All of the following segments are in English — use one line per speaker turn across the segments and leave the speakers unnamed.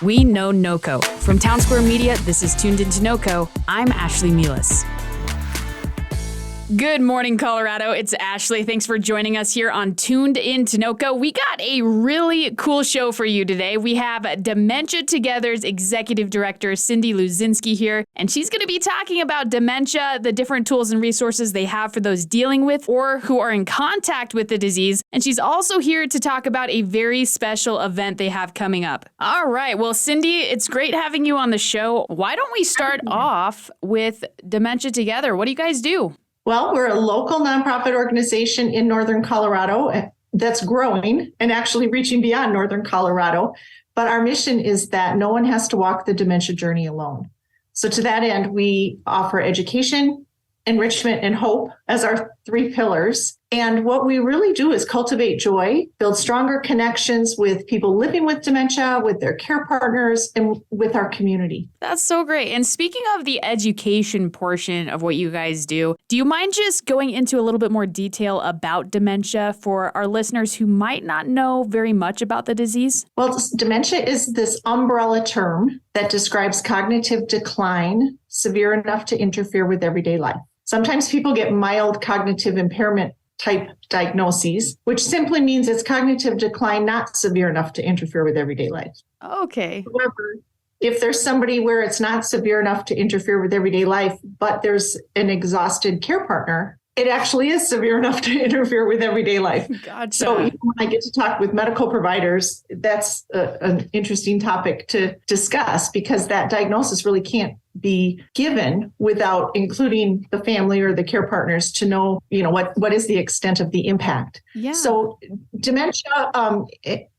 We know NoCo. From Town Square Media, this is Tuned Into NoCo. I'm Ashlee Meehleis. Good morning, Colorado. It's Ashlee. Thanks for joining us here on Tuned Into NoCo. We got a really cool show for you today. We have Dementia Together's Executive Director, Cyndy Luzinski here, and she's going to be talking about dementia, the different tools and resources they have for those dealing with or who are in contact with the disease. And she's also here to talk about a very special event they have coming up. All right. Well, Cyndy, it's great having you on the show. Why don't we start off with Dementia Together? What do you guys do?
Well, we're a local nonprofit organization in Northern Colorado that's growing and actually reaching beyond Northern Colorado. But our mission is that no one has to walk the dementia journey alone. So to that end, we offer education, enrichment, and hope as our three pillars. And what we really do is cultivate joy, build stronger connections with people living with dementia, with their care partners, and with our community.
That's so great. And speaking of the education portion of what you guys do you mind just going into a little bit more detail about dementia for our listeners who might not know very much about the disease?
Well, dementia is this umbrella term that describes cognitive decline severe enough to interfere with everyday life. Sometimes people get mild cognitive impairment type diagnoses, which simply means it's cognitive decline not severe enough to interfere with everyday life.
Okay.
However, if there's somebody where it's not severe enough to interfere with everyday life, but there's an exhausted care partner, it actually is severe enough to interfere with everyday life.
Gotcha.
So even when I get to talk with medical providers, that's an interesting topic to discuss because that diagnosis really can't be given without including the family or the care partners to know, what is the extent of the impact.
Yeah.
So dementia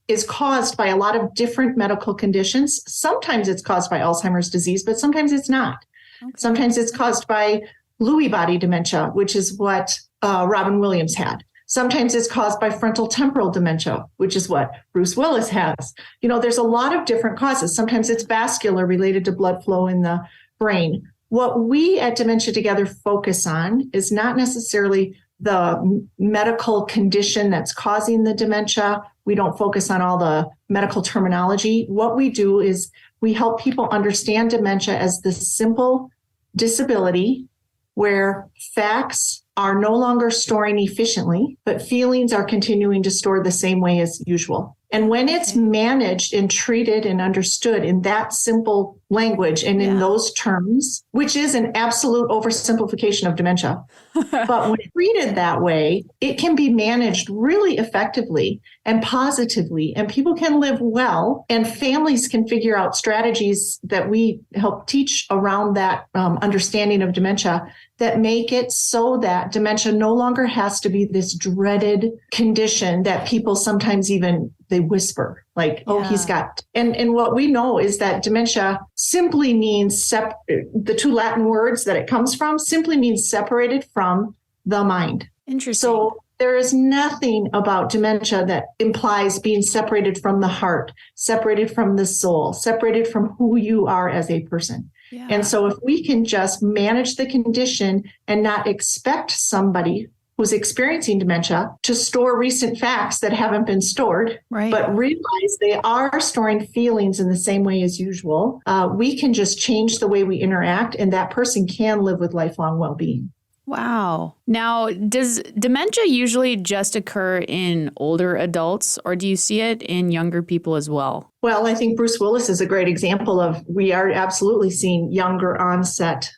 is caused by a lot of different medical conditions. Sometimes it's caused by Alzheimer's disease, but sometimes it's not. Okay. Sometimes it's caused by Lewy body dementia, which is what Robin Williams had. Sometimes it's caused by frontal temporal dementia, which is what Bruce Willis has. There's a lot of different causes. Sometimes it's vascular related to blood flow in the brain. What we at Dementia Together focus on is not necessarily the medical condition that's causing the dementia. We don't focus on all the medical terminology. What we do is we help people understand dementia as the simple disability where facts are no longer storing efficiently, but feelings are continuing to store the same way as usual. And when it's managed and treated and understood in that simple language and in those terms, which is an absolute oversimplification of dementia, but when treated that way, it can be managed really effectively and positively, and people can live well, and families can figure out strategies that we help teach around that understanding of dementia that make it so that dementia no longer has to be this dreaded condition that people sometimes even they whisper like, oh, he's got. And what we know is that dementia simply means the two Latin words that it comes from simply means separated from the mind.
Interesting.
So there is nothing about dementia that implies being separated from the heart, separated from the soul, separated from who you are as a person. Yeah. And so if we can just manage the condition and not expect somebody who's experiencing dementia to store recent facts that haven't been stored, but realize they are storing feelings in the same way as usual, we can just change the way we interact, and that person can live with lifelong well-being.
Wow. Now, does dementia usually just occur in older adults, or do you see it in younger people as well?
Well, I think Bruce Willis is a great example of we are absolutely seeing younger onset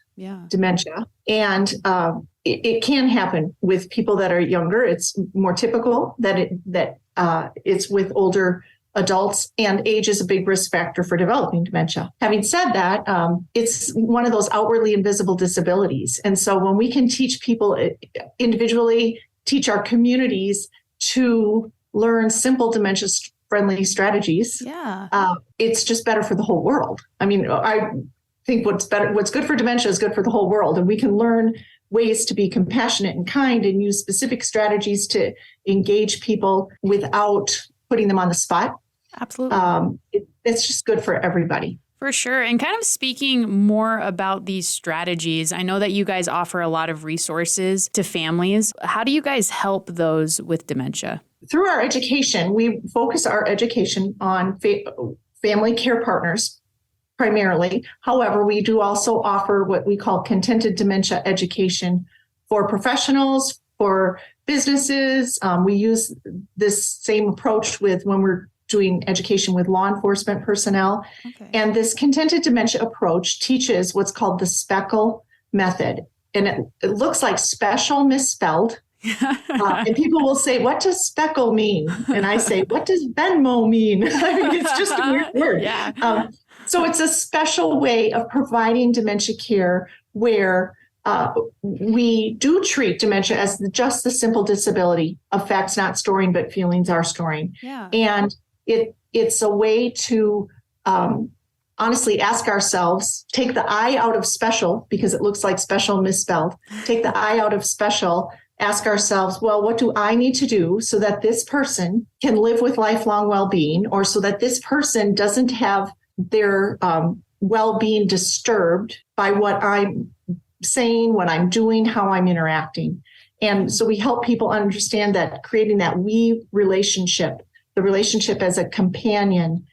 dementia. And it can happen with people that are younger. It's more typical that it's with older adults, and age is a big risk factor for developing dementia. Having said that, it's one of those outwardly invisible disabilities. And so when we can teach people individually, teach our communities to learn simple dementia-friendly strategies, it's just better for the whole world. I mean, I think what's good for dementia is good for the whole world. And we can learn ways to be compassionate and kind and use specific strategies to engage people without putting them on the spot.
Absolutely.
It's just good for everybody.
For sure. And kind of speaking more about these strategies, I know that you guys offer a lot of resources to families. How do you guys help those with dementia?
Through our education, we focus our education on family care partners primarily. However, we do also offer what we call contented dementia education for professionals, for businesses. We use this same approach when we're doing education with law enforcement personnel.
Okay.
And this contented dementia approach teaches what's called the SPECL method. And it looks like special misspelled. And people will say, what does speckle mean? And I say, what does Venmo mean? I mean, it's just a weird word.
Yeah.
So it's a special way of providing dementia care where we do treat dementia as just the simple disability of facts not storing, but feelings are storing.
Yeah.
And it's a way to honestly ask ourselves, take the I out of special, because it looks like special misspelled, take the I out of special, ask ourselves, well, what do I need to do so that this person can live with lifelong well-being, or so that this person doesn't have their well-being disturbed by what I'm saying, what I'm doing, how I'm interacting. And so we help people understand that creating that we relationship, the relationship as a companion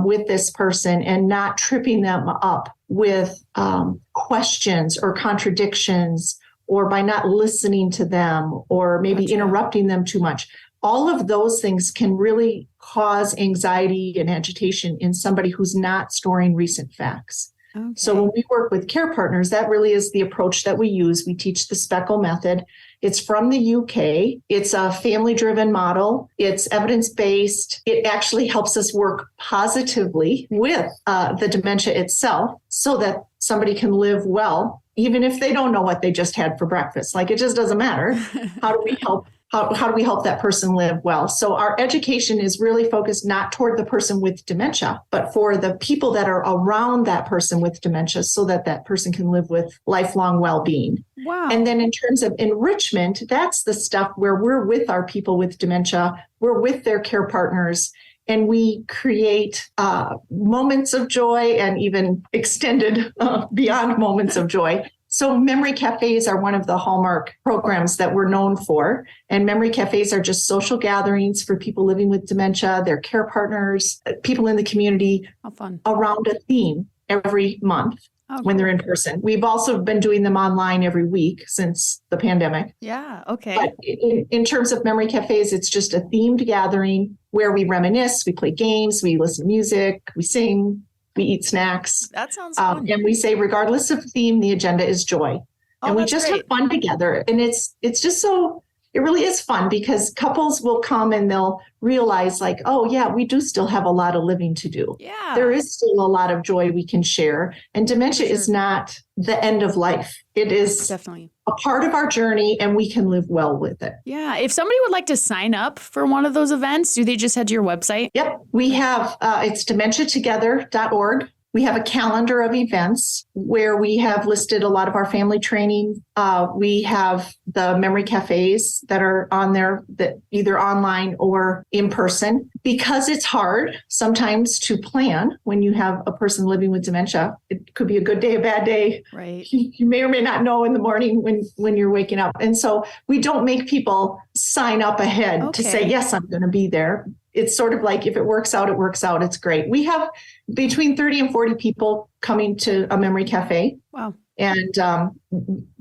with this person, and not tripping them up with questions or contradictions, or by not listening to them, or maybe interrupting them too much. All of those things can really cause anxiety and agitation in somebody who's not storing recent facts.
Okay.
So when we work with care partners, that really is the approach that we use. We teach the SPECL method. It's from the UK. It's a family-driven model. It's evidence-based. It actually helps us work positively with the dementia itself so that somebody can live well, even if they don't know what they just had for breakfast. Like, it just doesn't matter. How do we help? How do we help that person live well? So our education is really focused not toward the person with dementia, but for the people that are around that person with dementia, so that that person can live with lifelong well-being.
Wow.
And then in terms of enrichment, that's the stuff where we're with our people with dementia, we're with their care partners, and we create moments of joy, and even extended beyond moments of joy. So memory cafes are one of the hallmark programs that we're known for. And memory cafes are just social gatherings for people living with dementia, their care partners, people in the community, around a theme every month when they're in person. We've also been doing them online every week since the pandemic.
Yeah, okay.
But in terms of memory cafes, it's just a themed gathering where we reminisce, we play games, we listen to music, we sing, we eat snacks.
That sounds fun.
And we say, regardless of theme, the agenda is joy. And we just have fun together. And it's just so, it really is fun, because couples will come and they'll realize, like, oh yeah, we do still have a lot of living to do.
Yeah.
There is still a lot of joy we can share. And dementia is not the end of life. It is
definitely
a part of our journey, and we can live well with it.
Yeah. If somebody would like to sign up for one of those events, do they just head to your website?
Yep. We have, it's dementiatogether.org. We have a calendar of events where we have listed a lot of our family training. We have the memory cafes that are on there, that either online or in person. Because it's hard sometimes to plan when you have a person living with dementia. It could be a good day, a bad day.
Right.
You may or may not know in the morning when you're waking up. And so we don't make people sign up ahead to say, yes, I'm going to be there. It's sort of like, if it works out, it works out. It's great. We have between 30 and 40 people coming to a memory cafe.
Wow.
And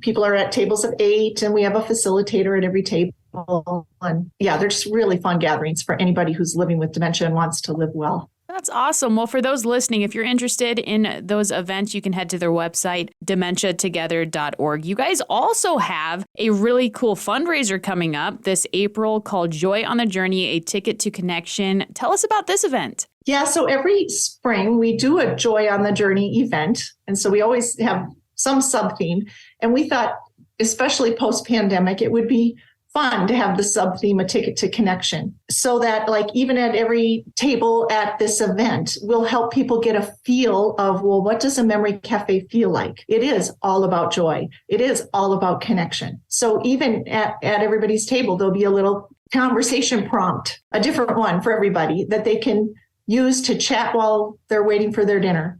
people are at tables of 8, and we have a facilitator at every table. And yeah, they're just really fun gatherings for anybody who's living with dementia and wants to live well.
That's awesome. Well, for those listening, if you're interested in those events, you can head to their website, dementiatogether.org. You guys also have a really cool fundraiser coming up this April called Joy on the Journey, a Ticket to Connection. Tell us about this event.
Yeah, so every spring we do a Joy on the Journey event. And so we always have some sub-theme. And we thought, especially post-pandemic, it would be fun to have the sub-theme, a ticket to connection, so that, like, even at every table at this event, we'll help people get a feel of, well, what does a memory cafe feel like? It is all about joy. It is all about connection. So even at everybody's table, there'll be a little conversation prompt, a different one for everybody that they can use to chat while they're waiting for their dinner.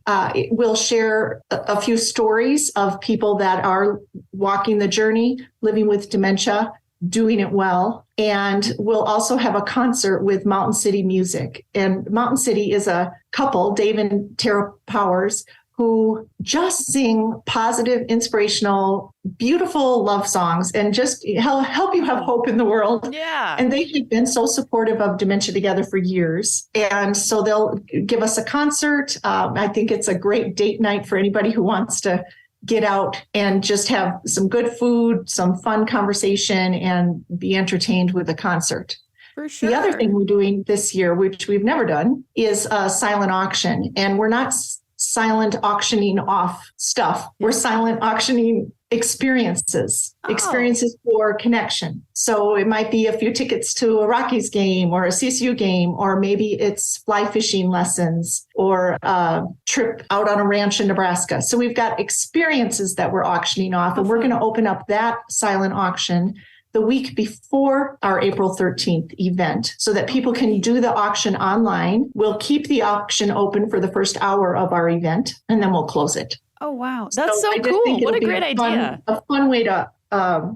We'll share a few stories of people that are walking the journey, living with dementia, doing it well. And we'll also have a concert with Mountain City Music. And Mountain City is a couple, Dave and Tara Powers, who just sing positive, inspirational, beautiful love songs and just help you have hope in the world.
Yeah.
And they have been so supportive of Dementia Together for years. And so they'll give us a concert. I think it's a great date night for anybody who wants to get out and just have some good food, some fun conversation, and be entertained with a concert.
For sure.
The other thing we're doing this year, which we've never done, is a silent auction. And we're not silent auctioning off stuff. We're silent auctioning experiences for connection. So it might be a few tickets to a Rockies game or a CSU game, or maybe it's fly fishing lessons or a trip out on a ranch in Nebraska. So we've got experiences that we're auctioning off, and we're going to open up that silent auction the week before our April 13th event so that people can do the auction online. We'll keep the auction open for the first hour of our event, and then we'll close it.
Oh, wow. That's so
I just
cool.
think
What a
it'll
great
be
idea.
A fun way to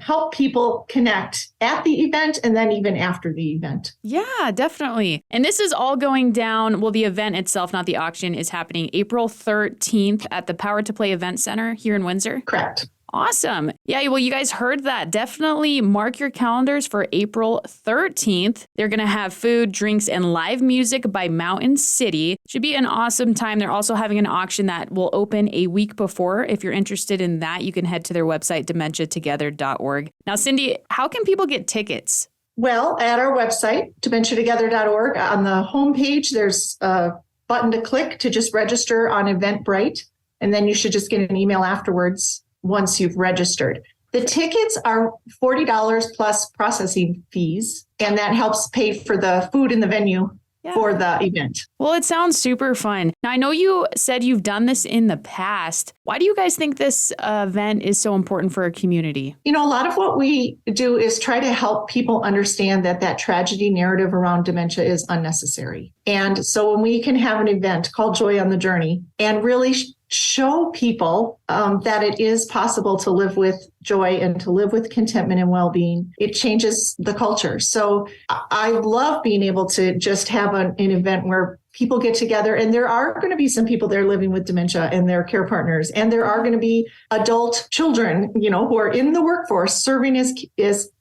help people connect at the event and then even after the event.
Yeah, definitely. And this is all going down. Well, the event itself, not the auction, is happening April 13th at the Power to Play Event Center here in Windsor.
Correct.
Awesome. Yeah, well, you guys heard that. Definitely mark your calendars for April 13th. They're going to have food, drinks, and live music by Mountain City. Should be an awesome time. They're also having an auction that will open a week before. If you're interested in that, you can head to their website, dementiatogether.org. Now, Cyndy, how can people get tickets?
Well, at our website, dementiatogether.org, on the homepage, there's a button to click to just register on Eventbrite, and then you should just get an email afterwards once you've registered. The tickets are $40 plus processing fees, and that helps pay for the food in the venue for the event.
Well, it sounds super fun. Now, I know you said you've done this in the past. Why do you guys think this event is so important for our community?
You know, a lot of what we do is try to help people understand that tragedy narrative around dementia is unnecessary. And so when we can have an event called Joy on the Journey and really show people that it is possible to live with joy and to live with contentment and well-being, it changes the culture. So I love being able to just have an event where people get together, and there are going to be some people there living with dementia and their care partners, and there are going to be adult children, you know, who are in the workforce serving as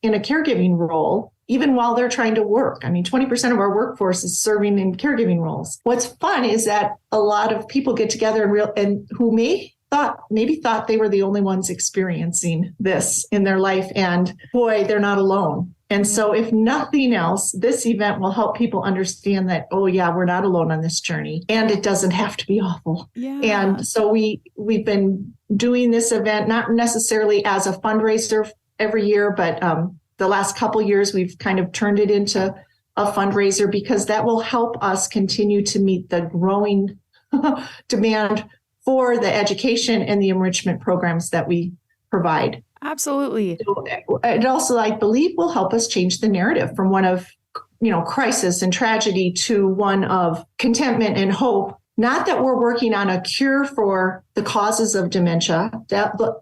in a caregiving role, even while they're trying to work. I mean, 20% of our workforce is serving in caregiving roles. What's fun is that a lot of people get together and who maybe thought they were the only ones experiencing this in their life, and boy, they're not alone. And so if nothing else, this event will help people understand that, oh yeah, we're not alone on this journey, and it doesn't have to be awful.
Yeah.
And so we've been doing this event, not necessarily as a fundraiser every year, but the last couple years we've kind of turned it into a fundraiser because that will help us continue to meet the growing demand for the education and the enrichment programs that we provide.
Absolutely.
It also, I believe, will help us change the narrative from one of, crisis and tragedy to one of contentment and hope. Not that we're working on a cure for the causes of dementia.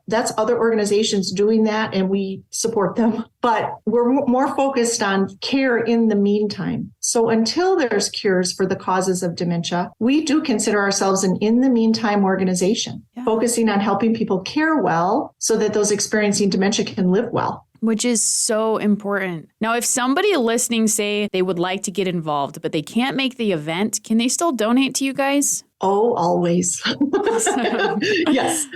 That's other organizations doing that, and we support them. But we're more focused on care in the meantime. So until there's cures for the causes of dementia, we do consider ourselves an in the meantime organization, focusing on helping people care well so that those experiencing dementia can live well.
Which is so important. Now, if somebody listening say they would like to get involved, but they can't make the event, can they still donate to you guys?
Oh, always. Yes.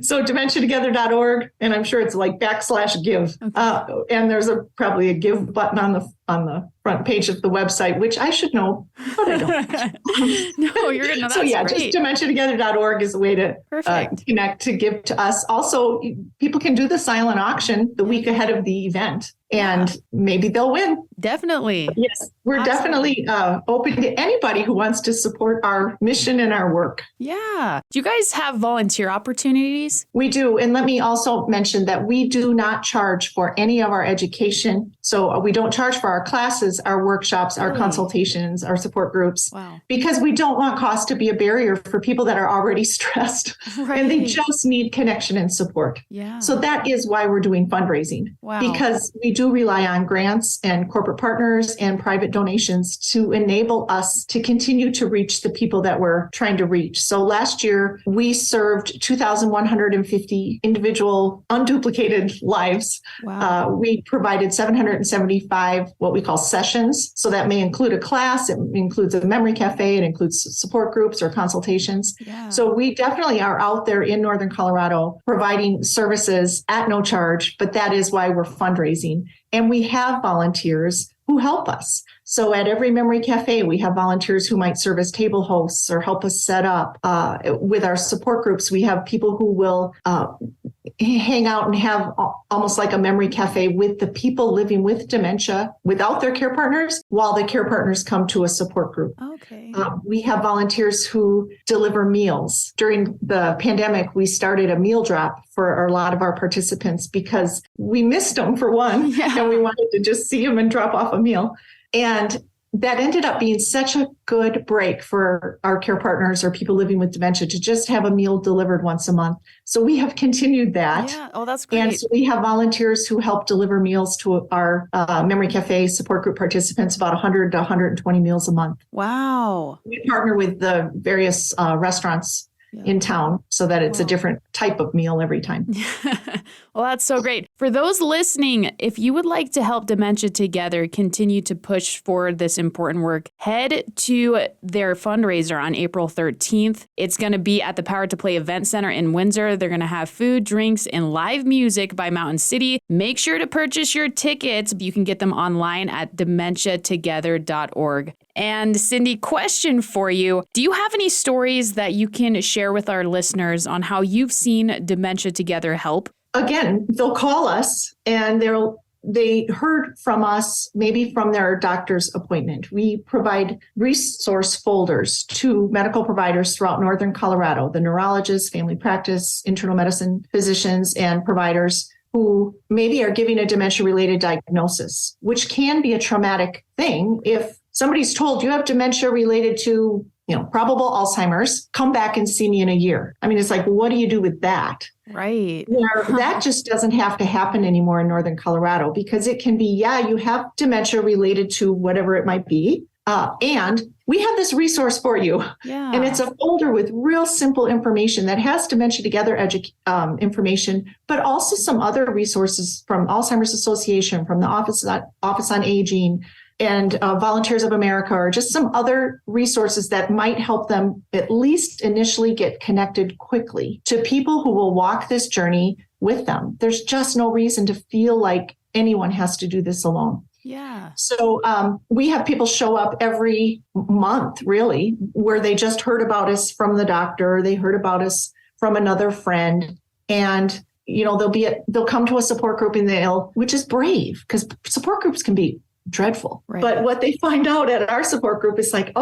So dementiatogether.org, and I'm sure it's like /give. Okay. And there's probably a give button on the front page of the website, which I should know, but I don't.
No, you're going to know.
So yeah,
great.
just dementiatogether.org is a way to connect, to give to us. Also, people can do the silent auction the week ahead of the event, and maybe they'll win.
Definitely.
Yes, we're
Absolutely.
definitely open to anybody who wants to support our mission and our work.
Yeah. Do you guys have volunteer opportunities?
We do. And let me also mention that we do not charge for any of our education. So we don't charge for our classes, our workshops, our
Really?
consultations, our support groups,
Wow.
because we don't want cost to be a barrier for people that are already stressed and they
Right.
just need connection and support.
Yeah.
So that is why we're doing fundraising,
Wow.
because we do rely on grants and corporate partners and private donations to enable us to continue to reach the people that we're trying to reach. So last year, we served 2,150 individual unduplicated lives.
Wow.
We provided 775 what we call sessions. So that may include a class, it includes a memory cafe, it includes support groups or consultations.
Yeah.
So we definitely are out there in Northern Colorado providing services at no charge, but that is why we're fundraising. And we have volunteers who help us. So at every memory cafe, we have volunteers who might serve as table hosts or help us set up. With our support groups, we have people who will hang out and have almost like a memory cafe with the people living with dementia without their care partners, while the care partners come to a support group.
Okay.
We have volunteers who deliver meals. During the pandemic, we started a meal drop for a lot of our participants because we missed them, for one, and we wanted to just see them and drop off a meal. And that ended up being such a good break for our care partners or people living with dementia to just have a meal delivered once a month. So we have continued that.
Yeah. Oh, that's great.
And so we have volunteers who help deliver meals to our memory cafe support group participants, about 100 to 120 meals a month.
Wow.
We partner with the various restaurants in town so that it's a different type of meal every time.
Well, that's so great. For those listening, if you would like to help Dementia Together continue to push forward this important work, head to their fundraiser on April 13th. It's going to be at the Power to Play Event Center in Windsor. They're going to have food, drinks, and live music by Mountain City. Make sure to purchase your tickets. You can get them online at dementiatogether.org. And Cyndy, question for you. Do you have any stories that you can share with our listeners on how you've seen Dementia Together help?
Again, they'll call us and they heard from us, maybe from their doctor's appointment. We provide resource folders to medical providers throughout Northern Colorado, the neurologists, family practice, internal medicine physicians, and providers who maybe are giving a dementia-related diagnosis, which can be a traumatic thing. If somebody's told you have dementia related to, probable Alzheimer's, come back and see me in a year. I mean, it's like, what do you do with that?
Right.
That just doesn't have to happen anymore in Northern Colorado, because it can be, you have dementia related to whatever it might be. And we have this resource for you.
Yeah.
And it's a folder with real simple information that has Dementia Together information, but also some other resources from Alzheimer's Association, from the Office on Aging, and Volunteers of America, or just some other resources that might help them at least initially get connected quickly to people who will walk this journey with them. There's just no reason to feel like anyone has to do this alone.
Yeah.
So we have people show up every month, really, where they just heard about us from the doctor, they heard about us from another friend, and they'll come to a support group which is brave, because support groups can be dreadful. Right. But what they find out at our support group is like,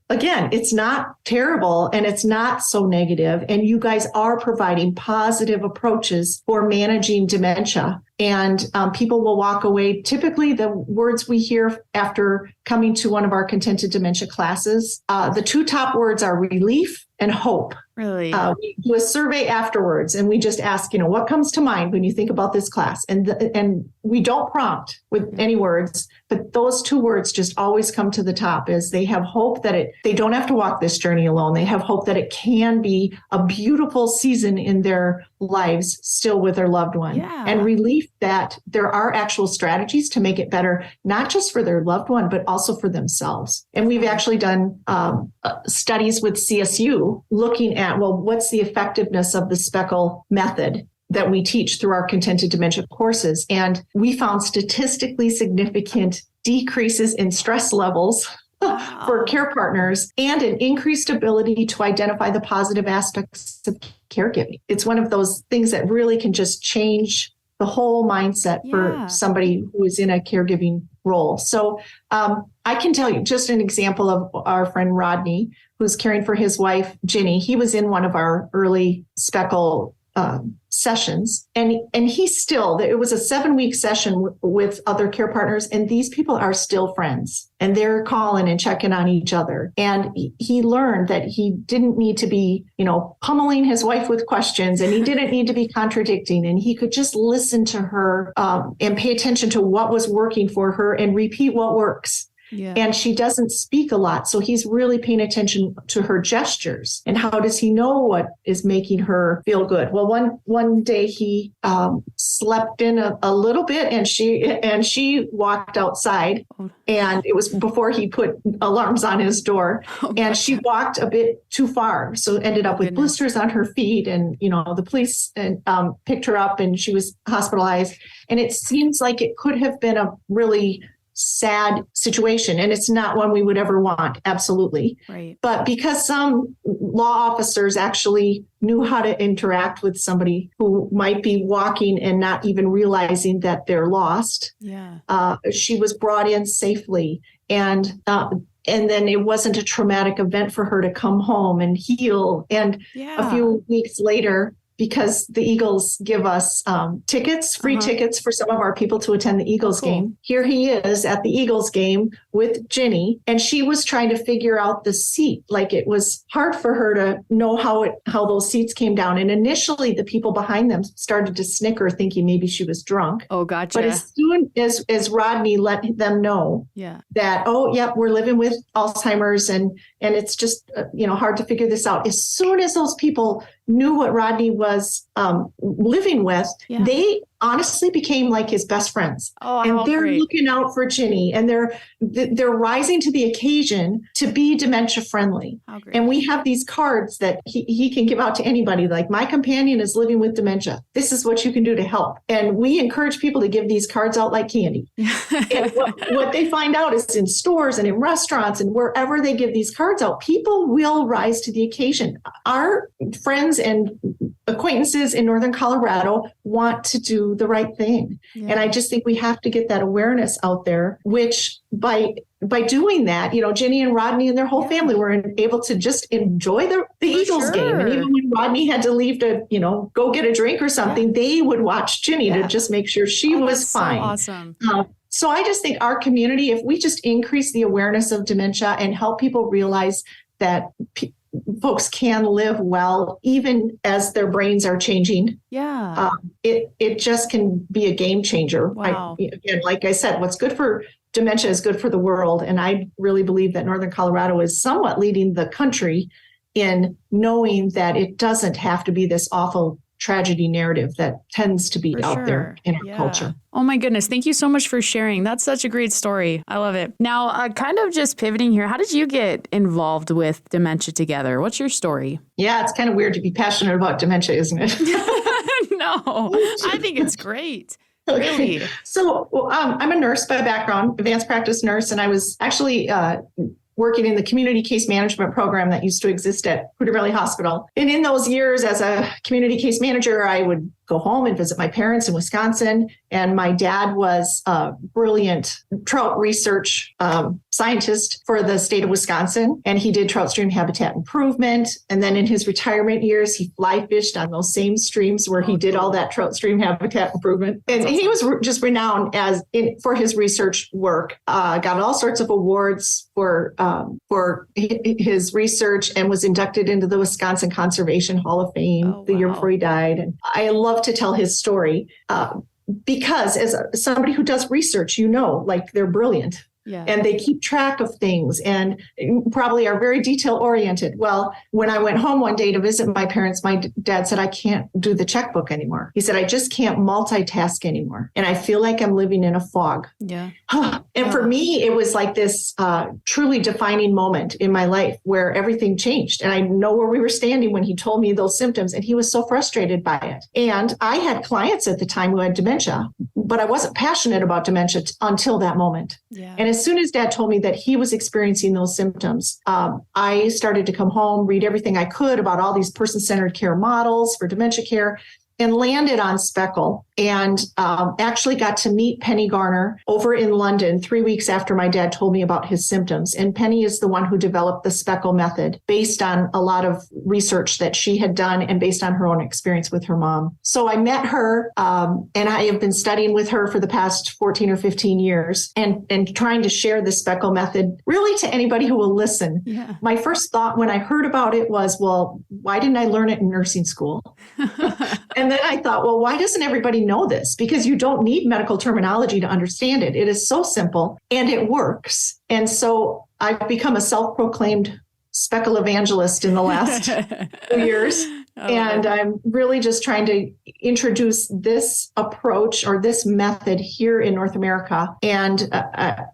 again, it's not terrible and it's not so negative. And you guys are providing positive approaches for managing dementia. And people will walk away. Typically, the words we hear after coming to one of our Contented Dementia classes, the two top words are relief and hope.
Really?
We do a survey afterwards, and we just ask, what comes to mind when you think about this class? And we don't prompt with any words, but those two words just always come to the top, as they have hope that they don't have to walk this journey alone. They have hope that it can be a beautiful season in their lives still with their loved one.
Yeah.
And relief that there are actual strategies to make it better, not just for their loved one, but also for themselves. And we've actually done studies with CSU looking at, what's the effectiveness of the Speckle method that we teach through our Contented Dementia courses. And we found statistically significant decreases in stress levels for care partners, and an increased ability to identify the positive aspects of caregiving. It's one of those things that really can just change the whole mindset for somebody who is in a caregiving role. So I can tell you just an example of our friend Rodney, who's caring for his wife, Ginny. He was in one of our early Speckle sessions, and he still, it was a 7-week session with other care partners, and these people are still friends, and they're calling and checking on each other. And he learned that he didn't need to be, pummeling his wife with questions, and he didn't need to be contradicting, and he could just listen to her and pay attention to what was working for her and repeat what works. Yeah. And she doesn't speak a lot. So he's really paying attention to her gestures. And how does he know what is making her feel good? Well, one day he slept in a little bit, and she walked outside, and it was before he put alarms on his door. And she walked a bit too far. So ended up with blisters on her feet. And, the police picked her up, and she was hospitalized. And it seems like it could have been a really sad situation, and it's not one we would ever want. Absolutely. Right. But because some law officers actually knew how to interact with somebody who might be walking and not even realizing that they're lost, she was brought in safely. And then it wasn't a traumatic event for her to come home and heal. And a few weeks later, because the Eagles give us free tickets for some of our people to attend the Eagles game. Here he is at the Eagles game with Ginny, and she was trying to figure out the seat. Like, it was hard for her to know how those seats came down. And initially, the people behind them started to snicker, thinking maybe she was drunk. Oh, gotcha. But as soon as Rodney let them know that, we're living with Alzheimer's, and it's just hard to figure this out. As soon as those people knew what Rodney was living with, they honestly became like his best friends. And they're looking out for Ginny, and they're rising to the occasion to be dementia friendly. And we have these cards that he can give out to anybody, like, my companion is living with dementia. This is what you can do to help. And we encourage people to give these cards out like candy. And what they find out is in stores and in restaurants and wherever they give these cards out, people will rise to the occasion. Our friends and acquaintances in Northern Colorado want to do the right thing. And I just think we have to get that awareness out there, which by doing that, Ginny and Rodney and their whole family were able to just enjoy the Eagles game. And even when Rodney had to leave to, go get a drink or something, they would watch Ginny to just make sure she was fine. So awesome. So I just think our community, if we just increase the awareness of dementia and help people realize that folks can live well, even as their brains are changing. It just can be a game changer. Wow. Again, like I said, what's good for dementia is good for the world. And I really believe that Northern Colorado is somewhat leading the country in knowing that it doesn't have to be this awful tragedy narrative that tends to be out there in our culture.
Oh my goodness. Thank you so much for sharing. That's such a great story. I love it. Now, kind of just pivoting here, how did you get involved with Dementia Together? What's your story?
Yeah, it's kind of weird to be passionate about dementia, isn't it?
No, I think it's great.
Okay. Really? So I'm a nurse by background, advanced practice nurse, and I was actually working in the community case management program that used to exist at Poudre Valley Hospital. And in those years as a community case manager, I would go home and visit my parents in Wisconsin. And my dad was a brilliant trout research scientist for the state of Wisconsin. And he did trout stream habitat improvement. And then in his retirement years, he fly fished on those same streams where he did all that trout stream habitat improvement. And he was just renowned for his research work, got all sorts of awards for his research, and was inducted into the Wisconsin Conservation Hall of Fame the year before he died. And I love to tell his story because as somebody who does research, like, they're brilliant. And they keep track of things and probably are very detail oriented. Well, when I went home one day to visit my parents, my dad said, I can't do the checkbook anymore. He said, I just can't multitask anymore. And I feel like I'm living in a fog. And for me, it was like this truly defining moment in my life where everything changed. And I know where we were standing when he told me those symptoms, and he was so frustrated by it. And I had clients at the time who had dementia, but I wasn't passionate about dementia until that moment. And as soon as Dad told me that he was experiencing those symptoms, I started to come home, read everything I could about all these person-centered care models for dementia care. and landed on Speckle, and actually got to meet Penny Garner over in London 3 weeks after my dad told me about his symptoms. And Penny is the one who developed the Speckle method based on a lot of research that she had done and based on her own experience with her mom. So I met her, and I have been studying with her for the past 14 or 15 years and trying to share the Speckle method really to anybody who will listen.
Yeah.
My first thought when I heard about it was, well, why didn't I learn it in nursing school? And then I thought, well, why doesn't everybody know this? Because you don't need medical terminology to understand it. It is so simple and it works. And so I've become a self-proclaimed Speckle evangelist in the last 2 years. And I'm really just trying to introduce this approach or this method here in North America and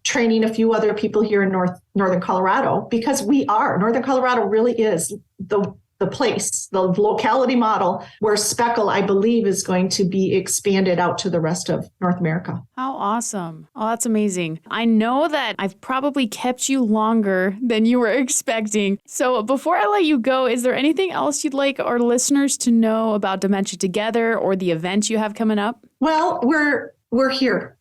training a few other people here in Northern Colorado, because Northern Colorado really is the place, the locality model where Speckle, I believe, is going to be expanded out to the rest of North America.
How awesome. Oh, that's amazing. I know that I've probably kept you longer than you were expecting. So before I let you go, is there anything else you'd like our listeners to know about Dementia Together or the event you have coming up?
Well, we're here.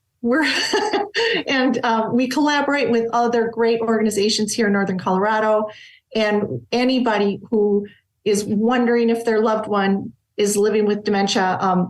And we collaborate with other great organizations here in Northern Colorado, and anybody who is wondering if their loved one is living with dementia,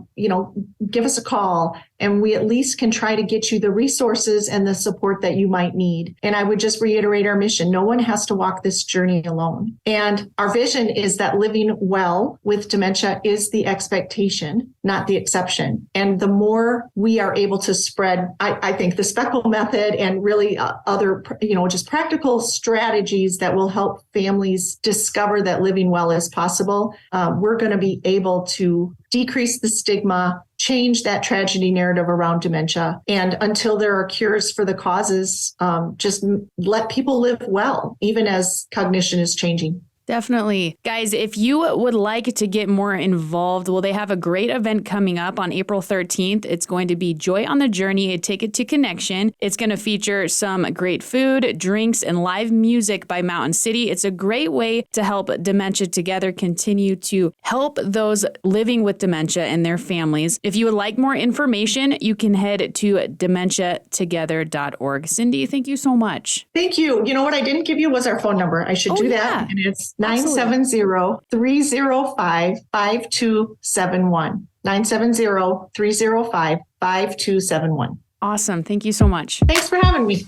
give us a call, and we at least can try to get you the resources and the support that you might need. And I would just reiterate our mission. No one has to walk this journey alone. And our vision is that living well with dementia is the expectation, not the exception. And the more we are able to spread, I think the Speckle method and really other, just practical strategies that will help families discover that living well is possible, we're going to be able to decrease the stigma, change that tragedy narrative around dementia. And until there are cures for the causes, just let people live well, even as cognition is changing.
Definitely. Guys, if you would like to get more involved, well, they have a great event coming up on April 13th. It's going to be Joy on the Journey, a ticket to connection. It's going to feature some great food, drinks, and live music by Mountain City. It's a great way to help Dementia Together continue to help those living with dementia and their families. If you would like more information, you can head to dementiatogether.org. Cyndy, thank you so much.
Thank you. You know what I didn't give you was our phone number. I should do that. And it's 970-305-5271. 970-305-5271.
Awesome. Thank you so much.
Thanks for having me.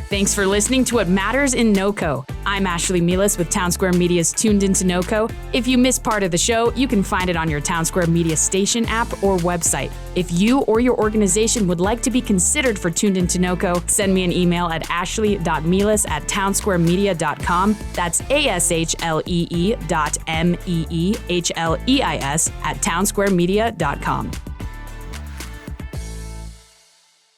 Thanks for listening to What Matters in NoCo. I'm Ashlee Meehleis with Townsquare Media's Tuned Into NoCo. If you missed part of the show, you can find it on your Townsquare Media station app or website. If you or your organization would like to be considered for Tuned Into NoCo, send me an email at ashlee.meehleis@townsquaremedia.com. That's ASHLEE.MEEHLEIS@townsquaremedia.com.